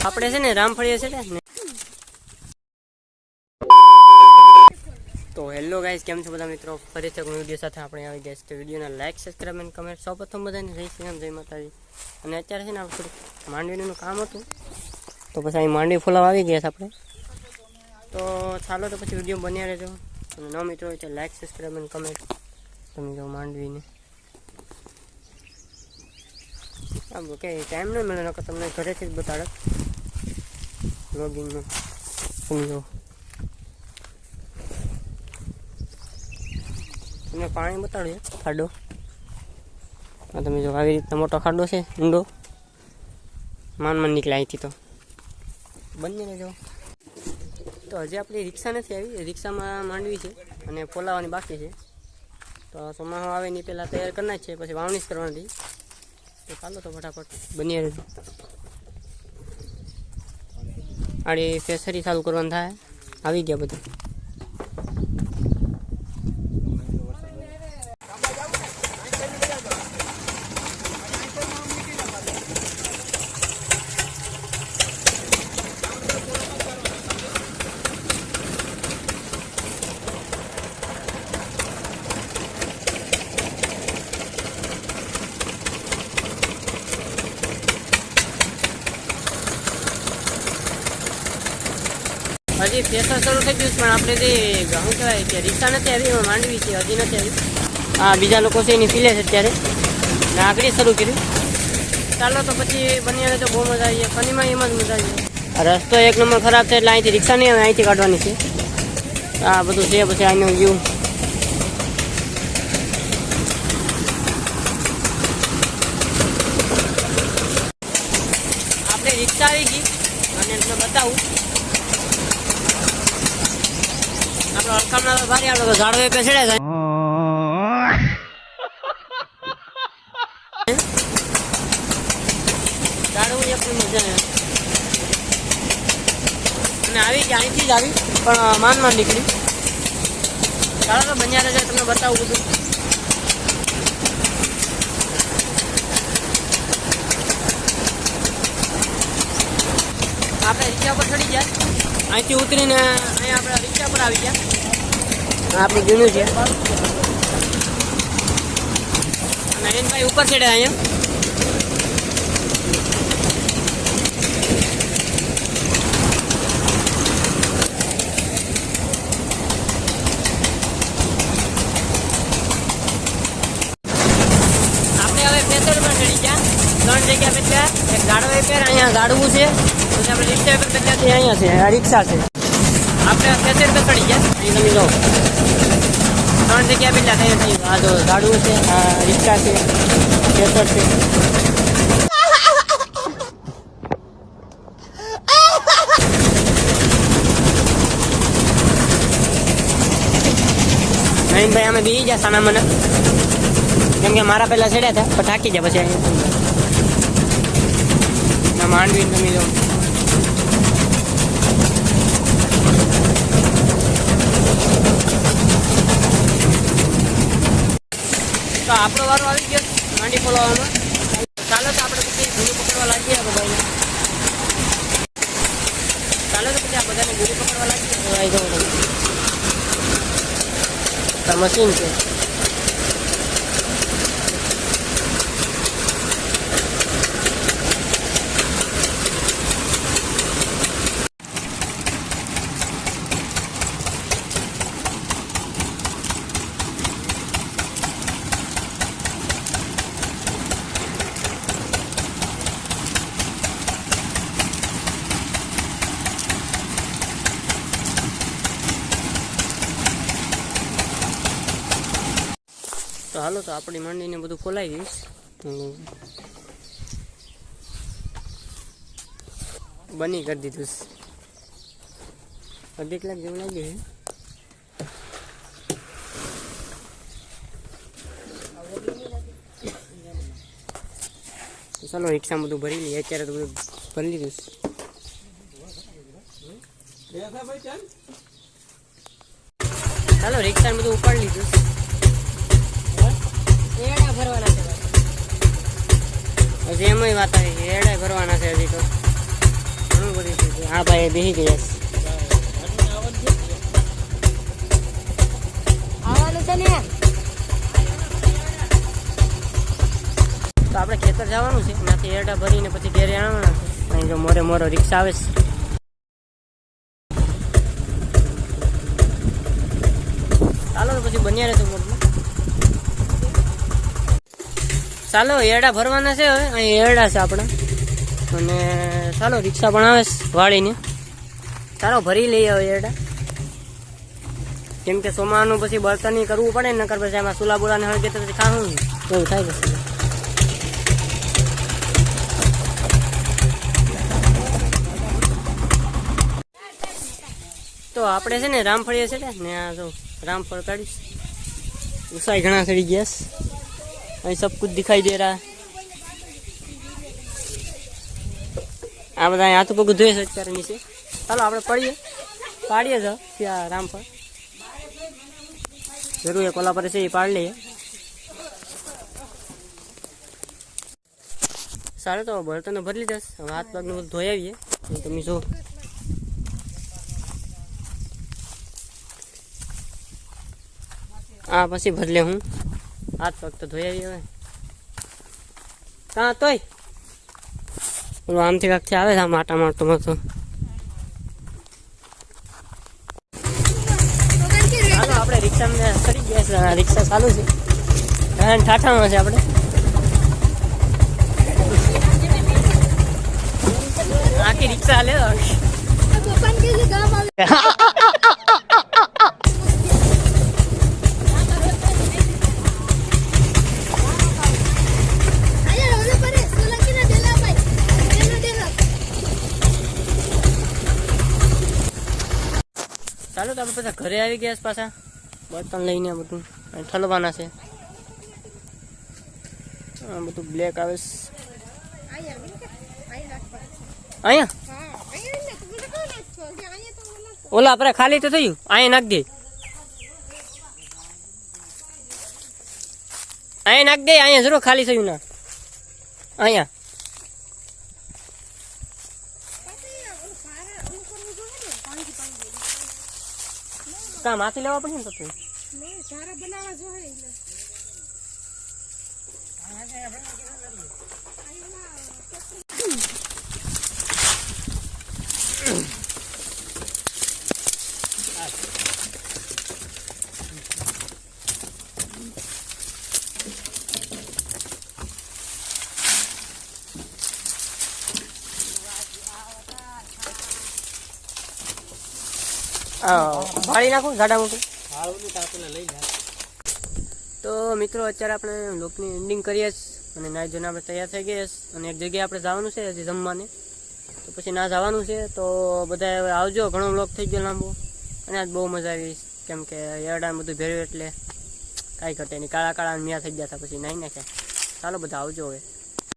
આપણે છે ને રામફળીએ છે ને. તો હેલો ગાઈસ, કેમ છો બધા મિત્રો? ફરીથી એક વિડીયો સાથે આપણે આવી ગયા છે. વિડીયોને લાઈક, સબસ્ક્રાઈબ અને કમેન્ટ સૌપ્રથમ બધાને જય શ્રી રામ, જય માતાજી. અને અત્યારે છે ને આપણે થોડુંક માંડવીનું કામ હતું, તો પછી અહીં માંડવી ફોલાવા આવી ગયા છે આપણે. તો ચાલો તો પછી વિડીયો બન્યા રહેજો. અને ન મિત્રો હોય તો લાઈક, સબસ્ક્રાઈબ અને કમેન્ટ. તમે જો માંડવીને આમ કે ટાઈમ નહીં મળે, નકર તમને ઘરેથી જ બતાડે વ્લોગિંગનું. સમજો તમને પાણી બતાડ્યું ખાડો. આ તમે જો આવી રીતના મોટો ખાડો છે, ઊંડો માન નીકળે અહીંથી. તો બંને જો તો હજી આપણી રિક્ષા નથી આવી. રિક્ષામાં માંડવી છે અને ફોલાવાની બાકી છે. તો ચોમાસું આવે નહીં પહેલાં તૈયાર કરના જ છે, પછી વાવણી જ કરવાની. તો ચાલો તો ફટાફટ બની રહેજો. આડી ફેસરી ચાલુ કરવાનું થાય. આવી ગયા બધું. હજી ફેસર શરૂ થઈ ગયું, પણ આપણે જે શું કહેવાય કે રિક્ષા નથી આવી, એમાં માંડવી છે હજી નથી આવી. હા, બીજા લોકો છે એની પીલે છે અત્યારે, ને આગળ શરૂ કર્યું. ચાલો તો પછી બની તો બહુ મજા આવી જાય. ફનીમાં એમ જ મજા આવી જાય. રસ્તો એક નંબર ખરાબ છે, એટલે અહીંથી રિક્ષા નહીં આવે, અહીંથી કાઢવાની છે. આ બધું છે. પછી અહીંનું વ્યૂ આપણે રિક્ષા આવી ગઈ અને તમને બતાવું. અડકામણા ભારી આવે તો ઝાડવે પેસડે જાય. ઝાડવું એક મજા અને આવી કે અહીંથી જ આવી, પણ માન નીકળી. ચાલો તો બન્યા રહેશે, તમને બતાવું બધું. આપણે રિક્ષા પર ચડી ગયા, અહીંથી ઉતરીને અહીંયા આપણે રિક્ષા પર આવી ગયા. આપણે જૂનું છે અને એને ભાઈ ઉપર ચડે અહીંયા. આપણે હવે પેસર પર ચડી ગયા. 3 જગ્યા બદલ્યા. એક ગાડવા પેર અહીંયા ગાડવું છે, પછી આપણે રિક્ષા પર બદલ્યા અહીંયા છે. આ રિક્ષા છે. આપણે પેસર પર ચડી ગયા. અહીં તમે જો 3 જગ્યા બદલ્યા તૈયાર થઈ. આ જો ગાડવું છે, આ રિક્ષા છે, પેસર છે. નહીં ભાઈ, અમે બેસી ગયા સાના મને, કેમ કે મારા પહેલાં ચડ્યા હતા, પણ થાકી ગયા. પછી અહીંયા માંડવી તમે જો તો આપણો વારો આવી ગયો માંડી ફોલાવવામાં. ચાલો તો આપણે પછી ગુરુ પકડવા લાગીએ આ બધાને. ચાલો તો પછી આ બધાને ગુરુ પકડવા લાગીએ. મશીન છે. તો હાલો તો આપણી માંડીને બધું ખોલાવી દઈશ. બની કરી દીધું. અડધી કલાક જેવું લાગે છે. ચાલો રિક્ષામાં બધું ભરી લઈએ. અત્યારે તો બધું ભરી લીધું. ચાલો રિક્ષા બધું ઉપાડી લીધું. એડા ભરવાના છે હજી, એમાંય વાત આવી એડા ભરવાના છે હજી. તો હા ભાઈ બેસી ગયા આવવાનું છે ને. તો આપણે ખેતર જવાનું છે ત્યાંથી એરડા ભરીને પછી ઘેરે આવવાના છે. અહીં જો મોરે મોરો રિક્ષા આવે છે. ચાલો તો પછી બન્યા રહેતું મોટમાં. ચાલો એરડા ભરવાના છે હવે. અહીં એરડા છે આપણા અને ચાલો રિક્ષા પણ આવે છે વાળીને. ચાલો ભરી લઈએ હવે એરડા. કેમ કે સોમાનું પછી બળતણ કરવું પડે ને, નકર પછી એમાં સુલા બોલાને હળગે તો પછી ખાવું એવું થાય પછી. તો આપણે છે ને રામફળીએ છે ને આ જો રામફળ કાઢીશ. ઉસાઈ ઘણા ચડી ગયા છે. અહીં સબ કુછ દિખાઈ દે રહા. આ બધા હાથ પગ ધોઈ છે અત્યારે નીચે. ચાલો આપણે પાડીએ જ ત્યાં રામફળ. જરૂર એ કોલા પર છે એ પાડી લઈએ. સારું તો બળતણ ભરી લીધા. હવે હાથ પગનું બધું ધોઈ આવીએ. તમે જો આ પછી ભરલે હું હાથ પગ તો ધોઈ આવી. હવે કાં તોય પેલું આમથી કાંકથી આવે છે આમ આટા મારતો મારતો. ચાલો આપણે રિક્ષામાં ચડી ગયા છે. રિક્ષા ચાલુ છે. ઠાઠામાં છે આપણે. આખી રિક્ષા લે ચાલો તો આપણે પાછા ઘરે આવી ગયા પાછા બર્તન લઈને. બધું ઠલવાના છે. બધું બ્લેક આવે છે અહીંયા. ઓલા આપણે ખાલી તો થયું. અહીંયા નાખ દે. અહીંયા નાખ દે. અહીંયા જરૂર ખાલી થયું ના. અહીંયા કા માથી લેવા પડશે ને તો ભાળી નાખું ગાડા મોટું. તો મિત્રો અત્યારે આપણે લોકની એન્ડિંગ કરીએ અને નાઈ જોઈને આપણે તૈયાર થઈ ગયા અને એક જગ્યાએ આપણે જવાનું છે હજી જમવાને. તો પછી ના જવાનું છે તો બધા હવે આવજો. ઘણો બ્લોક થઈ ગયો લાંબો અને આજ બહુ મજા આવી. કેમ કે એરડા બધું ભેર્યું એટલે કાંઈ ઘટે નહીં. કાળા કાળા મ્યા થઈ ગયા હતા પછી નાઈ નાખ્યા. ચાલો બધા આવજો હવે.